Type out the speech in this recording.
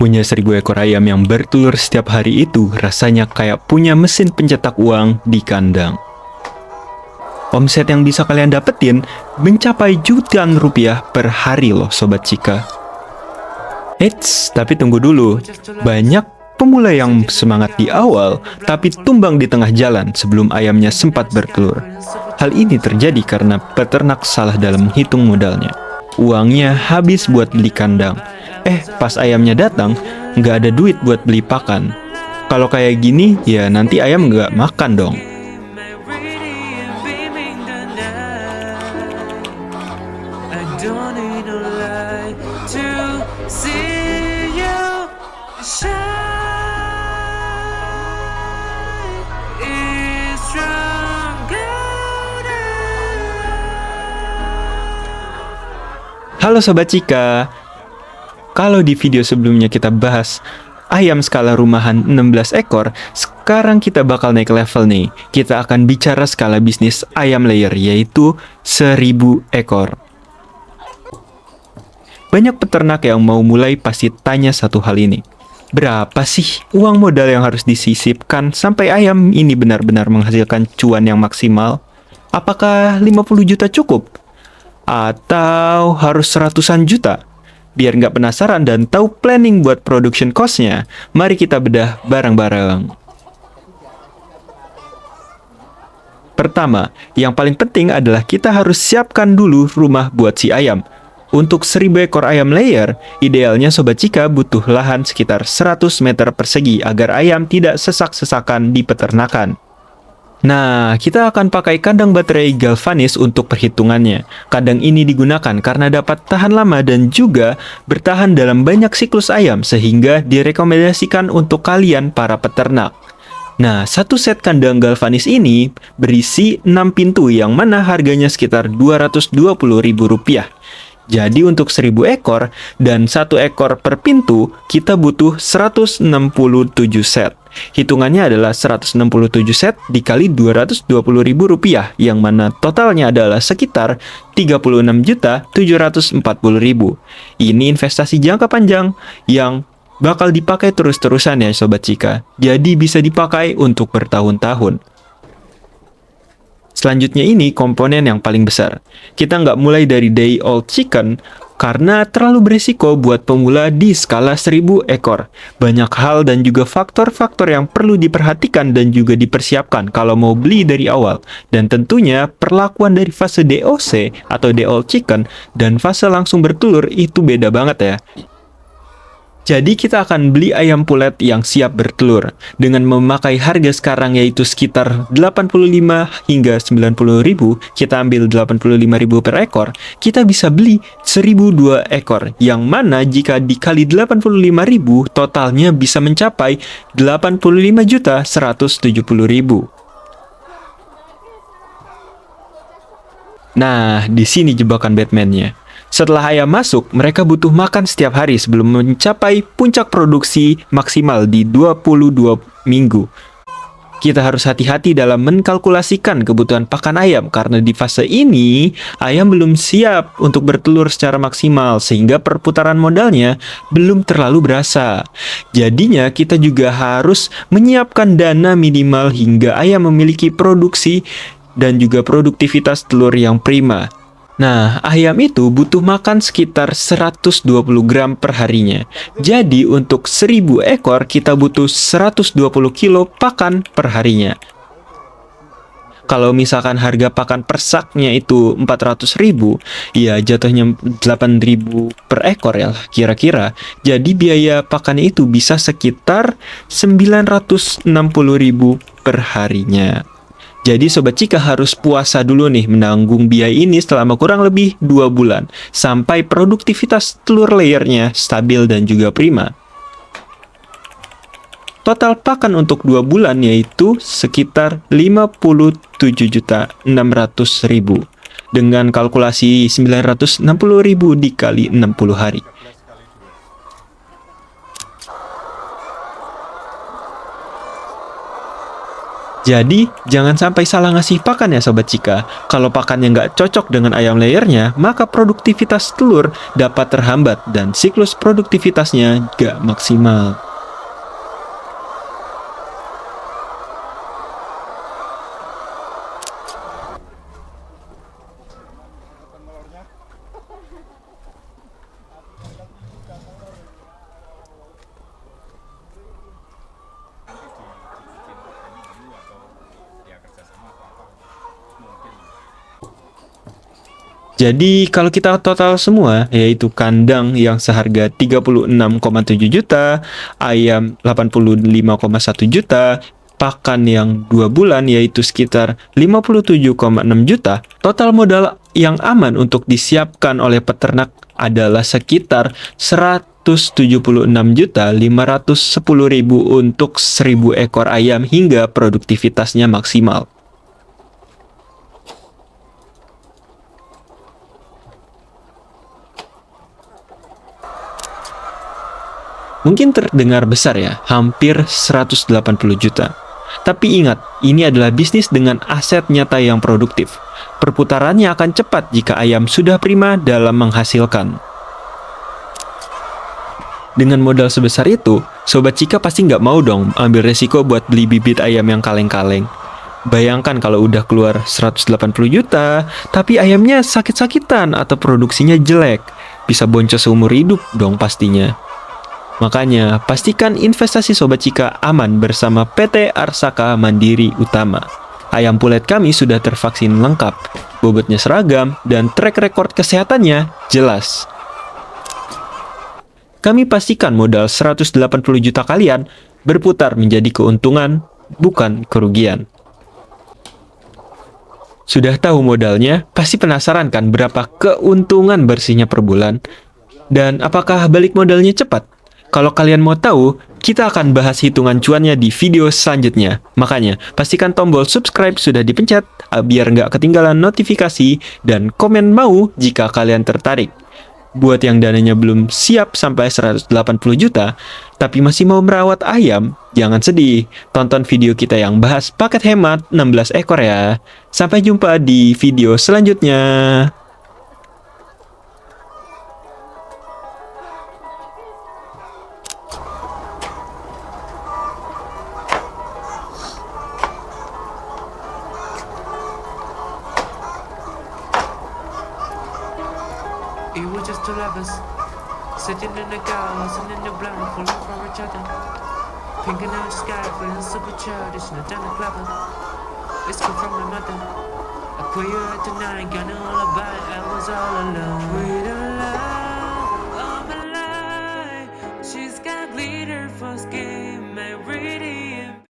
Punya 1.000 ekor ayam yang bertelur setiap hari itu rasanya kayak punya mesin pencetak uang di kandang. Omset yang bisa kalian dapetin mencapai jutaan rupiah per hari loh Sobat Cika. Eits, tapi tunggu dulu. Banyak pemula yang semangat di awal, tapi tumbang di tengah jalan sebelum ayamnya sempat bertelur. Hal ini terjadi karena peternak salah dalam menghitung modalnya. Uangnya habis buat beli kandang. Pas ayamnya datang, nggak ada duit buat beli pakan. Kalau kayak gini, ya nanti ayam nggak makan dong. Halo Sobat Cika. Kalau di video sebelumnya kita bahas ayam skala rumahan 16 ekor, sekarang kita bakal naik level nih. Kita akan bicara skala bisnis ayam layer, yaitu 1.000 ekor. Banyak peternak yang mau mulai pasti tanya satu hal ini. Berapa sih uang modal yang harus disisipkan sampai ayam ini benar-benar menghasilkan cuan yang maksimal? Apakah 50 juta cukup? Atau harus ratusan juta? Biar nggak penasaran dan tahu planning buat production cost-nya, mari kita bedah bareng-bareng. Pertama, yang paling penting adalah kita harus siapkan dulu rumah buat si ayam. Untuk 1.000 ekor ayam layer, idealnya Sobat Cika butuh lahan sekitar 100 meter persegi agar ayam tidak sesak-sesakan di peternakan. Nah, kita akan pakai kandang baterai galvanis untuk perhitungannya. Kandang ini digunakan karena dapat tahan lama dan juga bertahan dalam banyak siklus ayam sehingga direkomendasikan untuk kalian para peternak. Nah, satu set kandang galvanis ini berisi 6 pintu yang mana harganya sekitar Rp220.000. Jadi untuk 1.000 ekor dan 1 ekor per pintu, kita butuh 167 set. Hitungannya adalah 167 set dikali Rp220.000, yang mana totalnya adalah sekitar Rp36.740.000. Ini investasi jangka panjang yang bakal dipakai terus-terusan ya Sobat Cika. Jadi bisa dipakai untuk bertahun-tahun. Selanjutnya ini komponen yang paling besar. Kita nggak mulai dari day old chicken karena terlalu berisiko buat pemula di skala 1.000 ekor. Banyak hal dan juga faktor-faktor yang perlu diperhatikan dan juga dipersiapkan kalau mau beli dari awal. Dan tentunya perlakuan dari fase DOC atau day old chicken dan fase langsung bertelur itu beda banget ya. Jadi kita akan beli ayam pulet yang siap bertelur dengan memakai harga sekarang yaitu sekitar 85 hingga 90 ribu. Kita ambil 85 ribu per ekor, kita bisa beli 1.002 ekor, yang mana jika dikali 85 ribu totalnya bisa mencapai 85.170.000. Nah, di sini jebakan Batman-nya. Setelah ayam masuk, mereka butuh makan setiap hari sebelum mencapai puncak produksi maksimal di 22 minggu. Kita harus hati-hati dalam mengkalkulasikan kebutuhan pakan ayam karena di fase ini, ayam belum siap untuk bertelur secara maksimal sehingga perputaran modalnya belum terlalu berasa. Jadinya kita juga harus menyiapkan dana minimal hingga ayam memiliki produksi dan juga produktivitas telur yang prima. Nah, ayam itu butuh makan sekitar 120 gram per harinya. Jadi, untuk 1.000 ekor, kita butuh 120 kilo pakan per harinya. Kalau misalkan harga pakan per saknya itu 400.000, ya jatuhnya 8.000 per ekor ya kira-kira. Jadi, biaya pakannya itu bisa sekitar 960.000 per harinya. Jadi Sobat Cika harus puasa dulu nih menanggung biaya ini selama kurang lebih 2 bulan sampai produktivitas telur layernya stabil dan juga prima. Total pakan untuk 2 bulan yaitu sekitar 57.600.000 dengan kalkulasi 960.000 dikali 60 hari. Jadi, jangan sampai salah ngasih pakan ya Sobat Cika. Kalau pakannya nggak cocok dengan ayam layernya, maka produktivitas telur dapat terhambat dan siklus produktivitasnya nggak maksimal. Jadi kalau kita total semua, yaitu kandang yang seharga 36,7 juta, ayam 85,1 juta, pakan yang 2 bulan yaitu sekitar 57,6 juta, total modal yang aman untuk disiapkan oleh peternak adalah sekitar 176.510.000 untuk 1.000 ekor ayam hingga produktivitasnya maksimal. Mungkin terdengar besar ya, hampir 180 juta. Tapi ingat, ini adalah bisnis dengan aset nyata yang produktif. Perputarannya akan cepat jika ayam sudah prima dalam menghasilkan. Dengan modal sebesar itu, Sobat Cika pasti nggak mau dong ambil resiko buat beli bibit ayam yang kaleng-kaleng. Bayangkan kalau udah keluar 180 juta, tapi ayamnya sakit-sakitan atau produksinya jelek. Bisa boncos seumur hidup dong pastinya. Makanya, pastikan investasi Sobat Cika aman bersama PT Arsaka Mandiri Utama. Ayam pulet kami sudah tervaksin lengkap, bobotnya seragam, dan track record kesehatannya jelas. Kami pastikan modal 180 juta kalian berputar menjadi keuntungan, bukan kerugian. Sudah tahu modalnya, pasti penasaran kan berapa keuntungan bersihnya per bulan? Dan apakah balik modalnya cepat? Kalau kalian mau tahu, kita akan bahas hitungan cuannya di video selanjutnya. Makanya, pastikan tombol subscribe sudah dipencet biar nggak ketinggalan notifikasi dan komen mau jika kalian tertarik. Buat yang dananya belum siap sampai 180 juta, tapi masih mau merawat ayam, jangan sedih. Tonton video kita yang bahas paket hemat 16 ekor ya. Sampai jumpa di video selanjutnya. It was just two lovers sitting in the house and in the blind, falling for each other. Pink in the sky, feeling super childish, not done a clever. It's come from my mother. I put you out tonight, got no lullaby. I was all alone with a love of my life. She's got glitter for